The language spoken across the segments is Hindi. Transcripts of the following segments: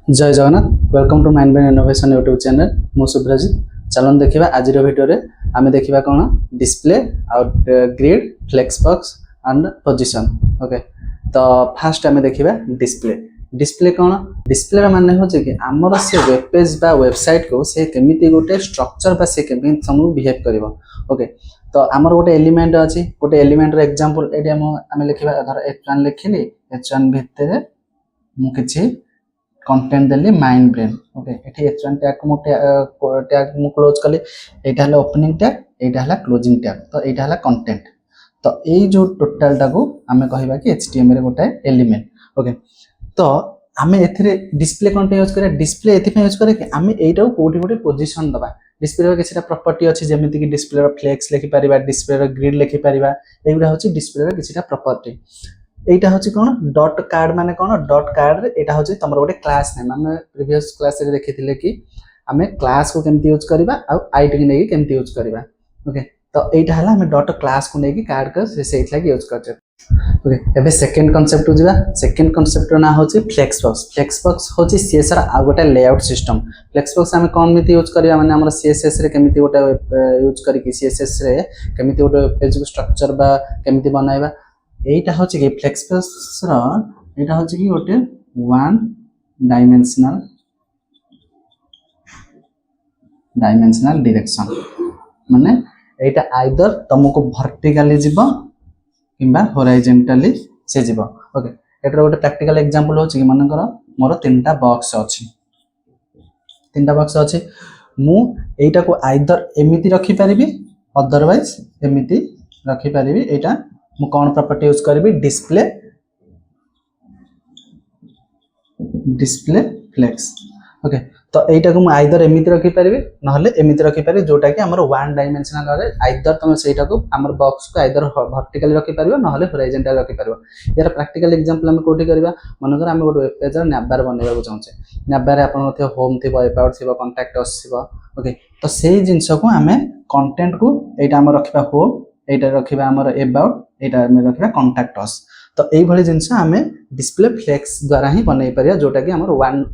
जय Jagannath welcome to Mind Brain Innovation YouTube channel मु सुब्रजित चलन देखा आज भिडियो आम देखा कौन display out grid flex box and position okay. तो फास्ट आम देखा डिस्प्ले डिस्प्ले कौन डिस्प्ले माने हो कि आमर से वेब पेज बा वेबसाइट को से केमिति गोटे स्ट्रक्चर बा से केमिति समूह बिहेव करिवो ओके। तो आमर गोटे एलिमेंट अछि गोटे एलिमेंट रो एग्जांपल एडी आम लिखिबा धर h1 लिखिली h1 भितर मु किछि कंटेंट देली माइंड ब्रेन ओके। एठी h1 टैग को टैग मु क्लोज कली एटा हला ओपनिंग टैग एटा हला क्लोजिंग टैग तो एटा हला कंटेंट। तो ए जो टोटल टाको आमे कहिबा कि HTML रे गोटे एलिमेंट ओके। तो आमे एथिरे डिस्प्ले कोन पे यूज करे डिस्प्ले एथि पे यूज करे कि आमे एटा को कोठी कोठी पोजीशन दबा डिस्प्ले रो किछटा प्रॉपर्टी अछि जेमिति कि डिस्प्ले रो फ्लेक्स लिखि परिबा डिस्प्ले रो ग्रिड लिखि परिबा एगुडा होछि डिस्प्ले रो किछटा प्रॉपर्टी। एटा होछि कोन डॉट कार्ड माने कोन डॉट कार्ड रे एटा होछि तमरो गोटे क्लास नेम हम प्रीवियस क्लास रे देखिथिले कि हमें क्लास को केमति यूज करबा आ आईडी के नेकी केमति यूज करबा ओके। तो एटा हला हम डॉट क्लास को नेकी कार्ड का सेट लागी यूज करछे ओके। एबे सेकंड कांसेप्ट उजिबा सेकंड कांसेप्ट ना होछि फ्लेक्स बॉक्स होछि सीएस रा आ गोटे लेआउट सिस्टम। फ्लेक्स बॉक्स हम कोन मिति यूज करबा माने हमर सीएसएस रे केमति गोटे यूज करी कि सीएसएस रे केमति गोटे पेज को स्ट्रक्चर बा केमति बनाइबा एटा होछि कि फ्लेक्स बॉक्स रा एटा होछि कि गोटे वन डायमेंशनल डायरेक्शन माने एटा आइदर तुमको वर्टिकली जिवो किंबा हॉरिजॉन्टली से जिवो ओके। एटा गोटे प्रैक्टिकल एग्जांपल होछि कि माने कर मोर तीनटा बॉक्स अछि मु एटा को आइदर एमिति रखि परिबी अदरवाइज एमिति रखि परिबी एटा मु कोन प्रॉपर्टी यूज करबी डिस्प्ले फ्लेक्स ओके। तो एटा को मु आइदर एमिति रखि परिबी नहले एमिति रखि परिबी जोटा कि हमर वन डायमेंशनल रे आइदर तुम सेटा को हमर बॉक्स को आइदर वर्टिकली रखि परिबो नहले हॉरिजॉन्टल रखि परिबो। यार प्रैक्टिकल एग्जांपल हम कोठी करबा मन कर हम गोटे वेब पेज रे नैवबार बनेबा को चाहछे नैवबार आपन मथे होम थिबो अबाउट थिबो कांटेक्ट अस थिबो ओके। तो सेही जिंस को हमें कंटेंट को एटा हम रखिबा होम एटा रखिबा हमर अबाउट एटा हम रखिबा कांटेक्ट अस। तो एई भली जिंस हमें डिस्प्ले फ्लेक्स द्वारा ही बनै परिया जोटा कि हमर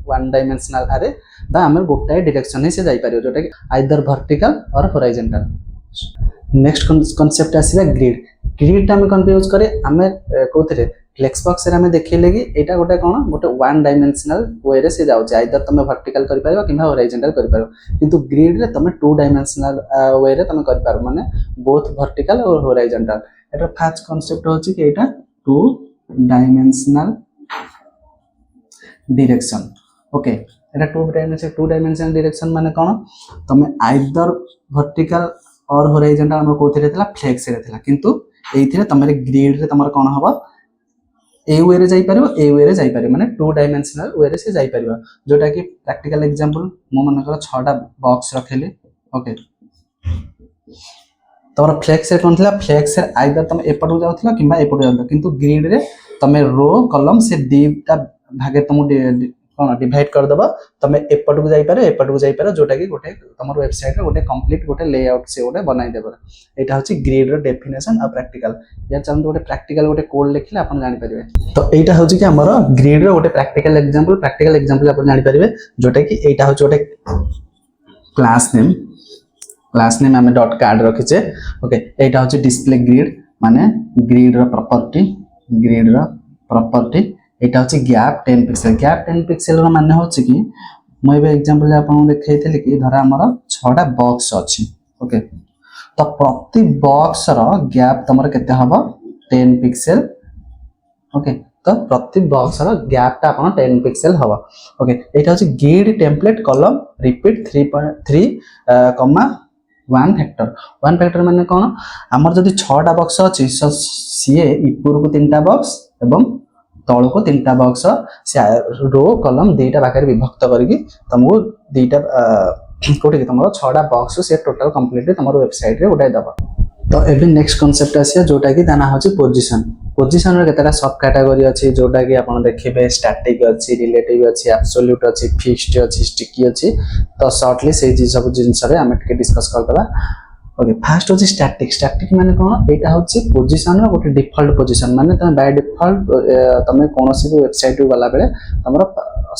वन डायमेंशनल अरे बा हमर गोटाय डायरेक्शन से जाई परियो जोटा कि आइदर वर्टिकल और हॉरिजॉन्टल। नेक्स्ट कांसेप्ट आसीबा ग्रिड हम कोन यूज करे हमें कोथरे फ्लेक्स बॉक्स रे हमें देखिले कि एटा गोटे कोन गोटे वन डायमेंशनल वे रे से जाउछ आइदर तमे वर्टिकल करि परबा किबा हॉरिजॉन्टल करि परबा किंतु ग्रिड रे तमे टू डायमेंशनल वे रे तमे करि परबा माने बोथ वर्टिकल और हॉरिजॉन्टल। एटा फर्स्ट कांसेप्ट होछि कि एटा टू डायमेंशनल डायरेक्शन ओके। एटा टू डायमेंशनल डायरेक्शन माने कोन तमे आइदर वर्टिकल और हॉरिजॉन्टल हम कोथरे थला फ्लेक्स रे थला किंतु एइथिरे तमरे ग्रिड रे तमर कोन हबो ए वे रे जाई परबो ए वे रे जाई परबो माने टू डायमेंशनल वे रे से जाई परबो जोटा कि प्रैक्टिकल एग्जांपल मो मन कर 6टा बॉक्स रखेले ओके। तमर फ्लेक्स रे कोन थला फ्लेक्स रे आइदर तमे एपटू जाउथला किबा एपटू जाउथला किंतु ग्रिड रे तमे रो कॉलम से दीटा भागे तुम कोन डिवाइड कर दबा तमे एपटू जाई पारे जोटा कि गोटे तमर वेबसाइट रे गोटे कंप्लीट गोटे लेआउट से गोटे बनाई देबो। एटा होची ग्रिड रो डेफिनेशन और प्रैक्टिकल या चंद गोटे प्रैक्टिकल गोटे कोड लिखले अपन जानि परिबे। तो एटा होची कि हमर ग्रिड रो गोटे प्रैक्टिकल एग्जांपल अपन जानि परिबे जोटा कि एटा होची गोटे क्लास नेम हमें डॉट कार्ड रखिचे ओके। एटा होची डिस्प्ले ग्रिड माने ग्रिड रो प्रॉपर्टी एटा होची गैप 10 पिक्सेल रो माने होची कि मैं बे एग्जांपल आपन देखैथले कि धरा हमर 6टा बॉक्स अछि ओके। तो प्रति बॉक्स रो गैप तमर केते हबो 10 पिक्सेल ओके। तो प्रति बॉक्स रो गैप ता आपन 10 पिक्सेल हबो ओके। एटा होची grid template column repeat 3.3 one factor माने कोन हमर जदी 6टा बॉक्स अछि सीए ऊपर को 3टा बॉक्स एवं तळ को 3टा बॉक्स से रो कॉलम दुईटा भाग विभक्त करके तुमको दुईटा कोठी कि तुमरो 6टा बॉक्स से टोटल कंप्लीट तुमरो वेबसाइट रे उठाई दबा। तो एबे नेक्स्ट कांसेप्ट आसी जोटा कि दाना होची पोजीशन रे केतरा सब कैटेगरी अछि जोटा कि आपण देखिबे स्टैटिक अछि रिलेटिव अछि एब्सोल्यूट अछि फिक्स्ड अछि स्टिकी अछि। तो शॉर्टली से सब जिंस रे हम के डिस्कस कर दबा ओके फास्ट होची स्टैटिक माने कोन एटा होची पोजीशन रो गोटे डिफॉल्ट पोजीशन माने तमे बाय डिफॉल्ट तमे कोनोसी भी वेबसाइट को गला बेले तमरो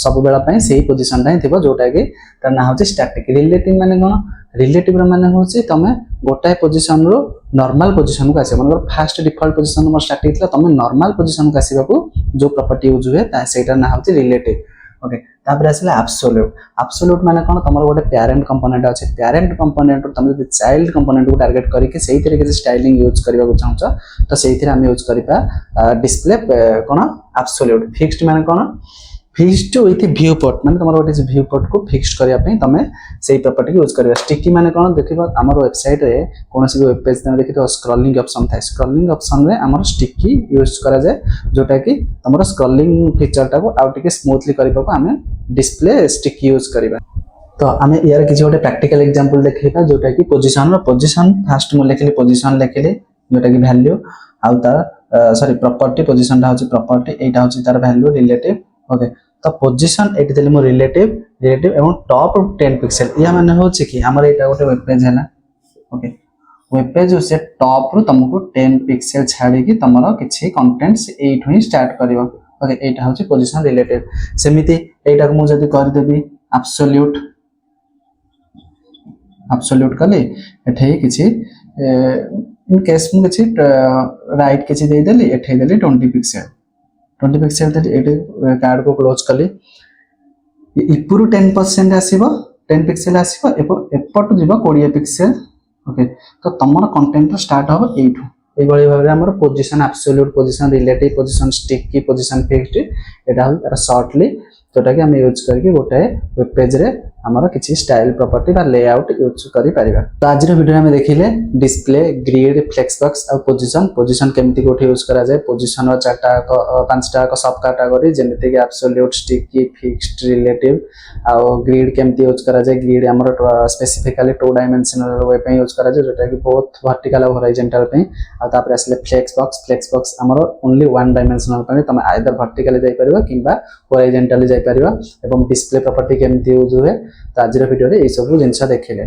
सब बेला पई सेही पोजीशन ता थिबो जोटा कि तार ना होची स्टैटिक रिलेटिव माने कोन रिलेटिव रो माने होची तमे गोटाय पोजीशन रो नॉर्मल पोजीशन को आसे मतलब fast default position mo static थला तमे नॉर्मल पोजीशन को आसीबा को जो प्रॉपर्टी यूज हुए ता सेटा ना होची रिलेटिव ओके तापर आसला एब्सोल्यूट माने कोन तमरो गोटे पेरेंट कंपोनेंट अछि पेरेंट कंपोनेंट तमे जदि चाइल्ड कंपोनेंट को टारगेट करिके सेही तरीके से स्टाइलिंग यूज करबा को चाहछो तो सेही थरे हम यूज करिपा डिस्प्ले कोन एब्सोल्यूट फिक्स्ड माने कोन फिक्स्ड विथ व्यू पोर्ट माने तमरो गोटे व्यू पोर्ट को फिक्स्ड करिया पई तमे सेही प्रॉपर्टी यूज करबा स्टिकी माने कोन देखिबा हमर वेबसाइट रे कोनोसी वेब पेज तमे देखितो स्क्रॉलिंग ऑप्शन थाए स्क्रॉलिंग ऑप्शन रे हमर स्टिकी यूज करा जाय जोटा कि तमरो स्क्रॉलिंग फीचर टा को आउट के स्मूथली करिबा को हमें डिस्प्ले स्टिकी यूज करबा तो आमे यार किछि गोटे प्रैक्टिकल एग्जांपल देखिबा जोटा कि पोजीशन फर्स्ट मु लेखिले पोजीशन लेखिले जोटा कि वैल्यू आउ तार सॉरी प्रॉपर्टी पोजीशन टा होची प्रॉपर्टी एटा होची तार वैल्यू रिलेटिव ओके तो पोजीशन एटी देले मो रिलेटिव एवं टॉप 10 पिक्सेल या माने होची कि हमर एटा गोटे वेब पेज हैला ओके वेब पेज से टॉप रु तुमको 10 पिक्सेल छाडी कि तमरो किछि कंटेंट्स एठु ही स्टार्ट करिवो ओके एटा होची पोजीशन रिलेटिव सेमिति एटा को मु जदी कर देबी एब्सोल्यूट कले एठे किछि इन केस मु किछि राइट किछि दे देली एठे देली 20 पिक्सेल दे एटे कार्ड को क्लोज कली इपुरु 10% आसीबो 10 पिक्सेल आसीबो एपट जिबो 20 पिक्सेल ओके तो तमरो कंटेंट स्टार्ट हो एठु ए बळी भाबरे हमर position absolute position relative position sticky position fixed एटा हो शॉर्टली जोटा कि हम यूज करके गोटे वेब पेज रे हमर किछि स्टाइल प्रॉपर्टी बा लेआउट यूज करि परिबा तो आज रो वीडियो में देखिले डिस्प्ले ग्रिड फ्लेक्स बॉक्स और पोजीशन केमति कोठी यूज करा जाय पोजीशन रो चारटा पांचटा को सब कैटेगरी जेमिति कि एब्सोल्यूट स्टिकी फिक्स्ड रिलेटिव और ग्रिड केमति यूज करा जाय ग्रिड हमर स्पेसिफिकली 2 डायमेंशनल वे पे यूज करा जाय जोटा कि बोथ वर्टिकल और हॉरिजॉन्टल पे आ तापर असले फ्लेक्स बॉक्स हमर ओनली 1 डायमेंशनल पे तमे आइदर वर्टिकली जाय परिबा किबा हॉरिजॉन्टली जाय परिबा एवं डिस्प्ले प्रॉपर्टी केमति यूज हुए तो आज वीडियो रे ए सब जिनस देखिले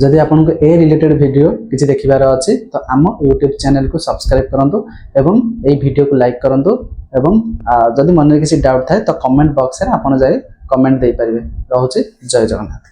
जदि आपन को ए रिलेटेड वीडियो किछि देखिबार अछि तो आम YouTube चैनल को सब्सक्राइब करंतु एवं ए वीडियो को लाइक करंतु एवं जदि मन में किछि डाउट थाए तो कमेंट बॉक्स रे आपन जाय कमेंट दे परिबे रहउछि जय जगन्नाथ।